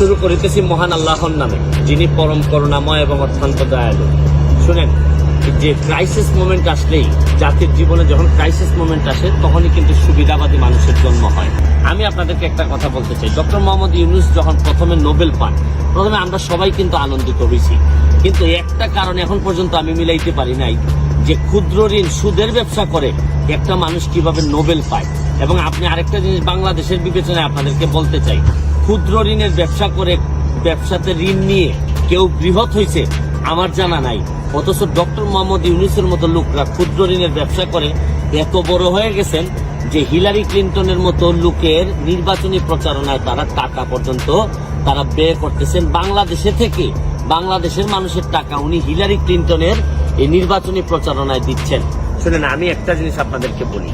শুরু করিতেছি মহান আল্লাহর নামে, যিনি পরম করুণাময় এবং অত্যন্ত দয়ালু। শুনেন, যে ক্রাইসিস মোমেন্ট আসলেই, জাতির জীবনে যখন ক্রাইসিস মোমেন্ট আসে তখনই কিন্তু সুবিধাবাদী মানুষের জন্ম হয়। আমি আপনাদেরকে একটা কথা বলতে চাই, ডক্টর মোহাম্মদ ইউনূস যখন প্রথমে নোবেল পান, প্রথমে আমরা সবাই কিন্তু আনন্দিত হয়েছি, কিন্তু একটা কারণ এখন পর্যন্ত আমি মিলাইতে পারি নাই, যে ক্ষুদ্র ঋণ সুদের ব্যবসা করে একটা মানুষ কিভাবে নোবেল পায়। এবং আপনি আরেকটা জিনিস বাংলাদেশের বিবেচনায় আপনাদেরকে বলতে চাই, ক্ষুদ্র ঋণের ব্যবসা করে ব্যবসাতে ঋণ নিয়ে কেউ বৃহৎ হয়েছে আমার জানা নাই, অথচ ডক্টর মোহাম্মদ ইউনূসের মতো লোকরা ক্ষুদ্র ঋণের ব্যবসা করে এত বড় হয়ে গেছেন যে হিলারি ক্লিন্টনের মতো লোকের নির্বাচনী প্রচারণায় তারা টাকা পর্যন্ত তারা ব্যয় করতেছেন বাংলাদেশে থেকে। বাংলাদেশের মানুষের টাকা উনি হিলারি ক্লিন্টনের এই নির্বাচনী প্রচারণায় দিচ্ছেন। শুনেন, আমি একটা জিনিস আপনাদেরকে বলি,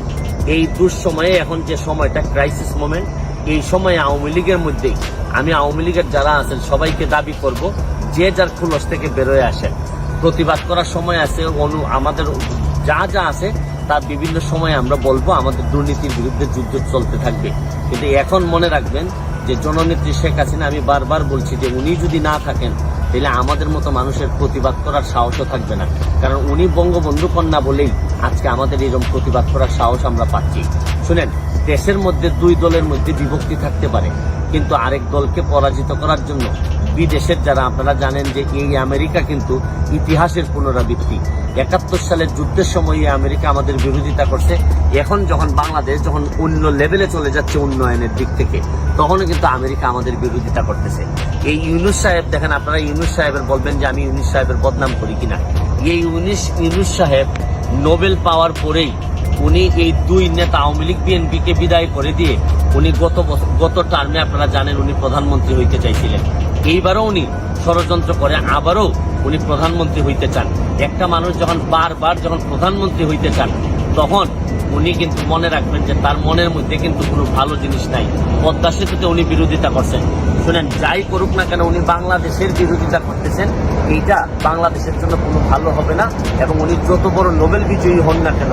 এই দুঃসময়ে এখন যে সময়টা ক্রাইসিস মোমেন্ট, এই সময়ে আওয়ামী লীগের মধ্যেই আমি আওয়ামী লীগের যারা আছেন সবাইকে দাবি করব, যে যার খুলস থেকে বেরোয় আসেন। প্রতিবাদ করার সময় আছে, আমাদের যা যা আছে তার বিভিন্ন সময় আমরা বলবো, আমাদের দুর্নীতির বিরুদ্ধে যুদ্ধ চলতে থাকবে। কিন্তু এখন মনে রাখবেন যে জননেত্রী শেখ হাসিনা, আমি বারবার বলছি যে উনি যদি না থাকেন তাহলে আমাদের মতো মানুষের প্রতিবাদ করার সাহসও থাকবে না, কারণ উনি বঙ্গবন্ধু কন্যা বলেই আজকে আমাদের এরকম প্রতিবাদ করার সাহস আমরা পাচ্ছি। শুনেন, দেশের মধ্যে দুই দলের মধ্যে বিভক্তি থাকতে পারে, কিন্তু আরেক দলকে পরাজিত করার জন্য বিদেশের যারা, আপনারা জানেন যে এই আমেরিকা কিন্তু ইতিহাসের পুনরাবৃত্তি। 71 সালের যুদ্ধের সময় আমেরিকা আমাদের বিরোধিতা করছে, এখন যখন বাংলাদেশ যখন অন্য লেভেলে চলে যাচ্ছে উন্নয়নের দিক থেকে, তখনও কিন্তু আমেরিকা আমাদের বিরোধিতা করতেছে। এই ইউনূস সাহেব দেখেন, আপনারা ইউনূস সাহেবের বলবেন যে আমি ইউনূস সাহেবের বদনাম করি কিনা, এই ইউনূস সাহেব নোবেল পাওয়ার পরেই উনি এই দুই নেতা আওয়ামী লীগ বিএনপিকে বিদায় করে দিয়ে উনি গত টার্মে আপনারা জানেন উনি প্রধানমন্ত্রী হইতে চাইছিলেন। এইবারও উনি ষড়যন্ত্র করে আবারও উনি প্রধানমন্ত্রী হইতে চান। একটা মানুষ যখন বারবার যখন প্রধানমন্ত্রী হইতে চান, তখন উনি কিন্তু মনে রাখবেন যে তার মনের মধ্যে কিন্তু কোনো ভালো জিনিস নাই। পদ্মা সেতুতে উনি বিরোধিতা করছেন। শুনেন, যাই করুক না কেন উনি বাংলাদেশের বিরোধিতা করতেছেন, এইটা বাংলাদেশের জন্য কোনো ভালো হবে না। এবং উনি যত বড় নোবেল বিজয়ী হন না কেন,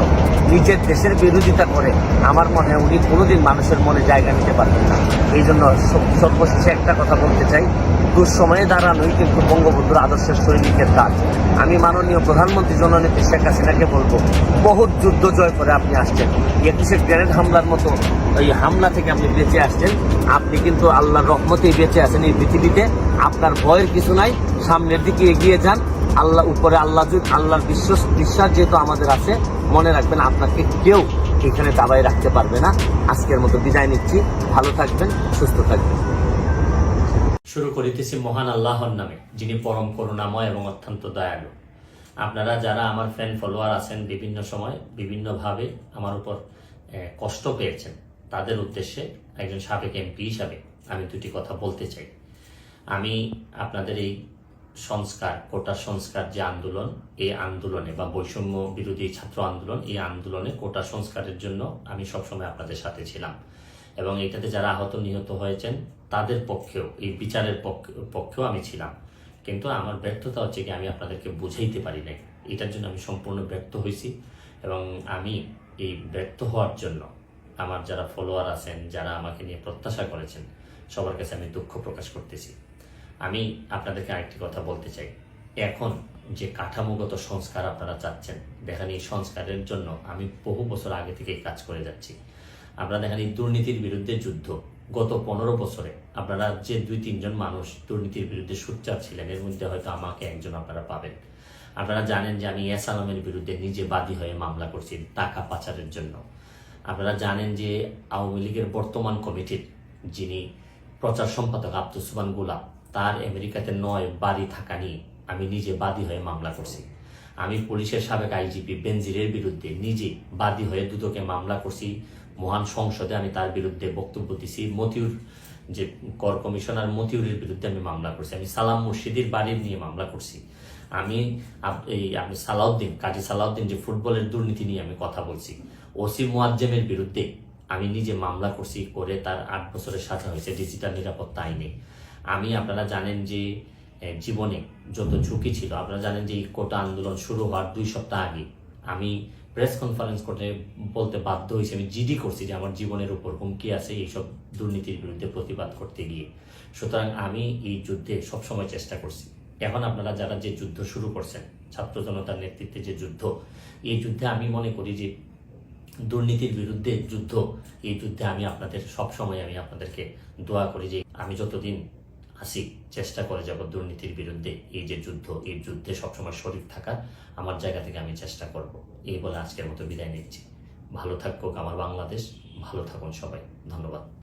নিজের দেশের বিরোধিতা করে আমার মনে হয় উনি কোনোদিন মানুষের মনে জায়গা নিতে পারবেন না। এই জন্য সর্বশেষে একটা কথা বলতে চাই, দুঃসময়ে দাঁড়ানোই কিন্তু বঙ্গবন্ধুর আদর্শের সৈনিকের কাজ। আমি মাননীয় প্রধানমন্ত্রী জননেত্রী শেখ হাসিনাকে বলবো, বহুত যুদ্ধ জয় করে আপনি আসছেন, 21 গ্রেনেড হামলার মতো এই হামলা থেকে আপনি বেঁচে আসছেন। আপনি কিন্তু আল্লাহর রহমতেই বেঁচে আছেন এই পৃথিবীতে, আপনার ভয়ের কিছু নাই, সামনের দিকে এগিয়ে যান। আল্লাহ উপরে, আল্লাহর বিশ্বাস যেহেতু আমাদের আছে, মনে রাখবেন আপনাকে কেউ এখানে দাবায় রাখতে পারবে না। আজকের মতো বিদায় নিচ্ছি, ভালো থাকবেন, সুস্থ থাকবেন। শুরু করিতেছি মহান আল্লাহর নামে, যিনি পরম করুণাময় এবং অত্যন্ত দয়ালু। আপনারা যারা আমার ফ্যান ফলোয়ার আছেন, বিভিন্ন সময় বিভিন্নভাবে আমার উপর কষ্ট পেয়েছেন, তাদের উদ্দেশ্যে একজন সাবেক এমপি হিসাবে আমি দুটি কথা বলতে চাই। আমি আপনাদের এই সংস্কার, কোটা সংস্কার যে আন্দোলন, এই আন্দোলনে বা বৈষম্য বিরোধী ছাত্র আন্দোলন, এই আন্দোলনে কোটা সংস্কারের জন্য আমি সবসময় আপনাদের সাথে ছিলাম। এবং এটাতে যারা আহত নিহত হয়েছেন তাদের পক্ষেও, এই বিচারের পক্ষেও আমি ছিলাম। কিন্তু আমার ব্যর্থতা হচ্ছে কি, আমি আপনাদেরকে বুঝাইতে পারি নাই। এটার জন্য আমি সম্পূর্ণ ব্যর্থ হয়েছি। এবং আমি এই ব্যর্থ হওয়ার জন্য আমার যারা ফলোয়ার আছেন, যারা আমাকে নিয়ে প্রত্যাশা করেছেন, সবার কাছে আমি দুঃখ প্রকাশ করতেছি। আমি আপনাদেরকে আরেকটি কথা বলতে চাই, এখন যে কাঠামোগত সংস্কার আপনারা চাচ্ছেন, দেখেন এই সংস্কারের জন্য আমি বহু বছর আগে থেকেই কাজ করে যাচ্ছি। আপনারা দেখেন এই দুর্নীতির বিরুদ্ধে যুদ্ধ, গত 15 বছরে আপনারা যে 2-3 জন মানুষ দুর্নীতির বিরুদ্ধে সোচ্চার ছিলেন, এর মধ্যে হয়তো আমাকে একজন আপনারা পাবেন। আপনারা জানেন যে আমি এস আলমের বিরুদ্ধে নিজে বাদী হয়ে মামলা করছি টাকা পাচারের জন্য। আপনারা জানেন যে আওয়ামী লীগের বর্তমান কমিটির যিনি প্রচার সম্পাদক আব্দুস সুবহান গোলাপ, তার আমেরিকাতে 9 বাড়ি থাকা নিয়ে আমি নিজে বাদী হয়ে মামলা করছি। আমি পুলিশের সাবেক আইজিপি বেনজিরের বিরুদ্ধে নিজে বাদী হয়ে দুদকে মামলা করছি। মহান সংসদে আমি তার বিরুদ্ধে বক্তব্য দিছি। মতিউর যে কর কমিশনার মতিউরের বিরুদ্ধে আমি মামলা করছি। আমি সালাম মুর্শিদির বাড়ির নিয়ে মামলা করছি। আমি আপনি সালাউদ্দিন, কাজী সালাউদ্দিন যে ফুটবলের দুর্নীতি নিয়ে আমি কথা বলছি। ওসি মুয়াজ্জেমের বিরুদ্ধে আমি নিজে মামলা করছি, করে তার 8 বছরের সাজা হয়েছে ডিজিটাল নিরাপত্তা আইনে। আমি, আপনারা জানেন যে জীবনে যত ঝুঁকি ছিল, আপনারা জানেন যে এই কোটা আন্দোলন শুরু হওয়ার 2 সপ্তাহ আগে আমি প্রেস কনফারেন্স করে বলতে বাধ্য হয়েছি, আমি জিডি করছি যে আমার জীবনের উপর হুমকি আছে এইসব দুর্নীতির বিরুদ্ধে প্রতিবাদ করতে গিয়ে। সুতরাং আমি এই যুদ্ধে সবসময় চেষ্টা করছি। এখন আপনারা যারা যে যুদ্ধ শুরু করছেন, ছাত্র জনতার নেতৃত্বে যে যুদ্ধ, এই যুদ্ধে আমি মনে করি যে দুর্নীতির বিরুদ্ধে যুদ্ধ, এই যুদ্ধে আমি আপনাদের সবসময় আমি আপনাদেরকে দোয়া করি যে আমি যতদিন আসি চেষ্টা করে যাব দুর্নীতির বিরুদ্ধে এই যে যুদ্ধ, এই যুদ্ধে সবসময় শরীর থাকার আমার জায়গা থেকে আমি চেষ্টা করব। এই বলে আজকের মতো বিদায় নিচ্ছি। ভালো থাকুক আমার বাংলাদেশ, ভালো থাকুন সবাই, ধন্যবাদ।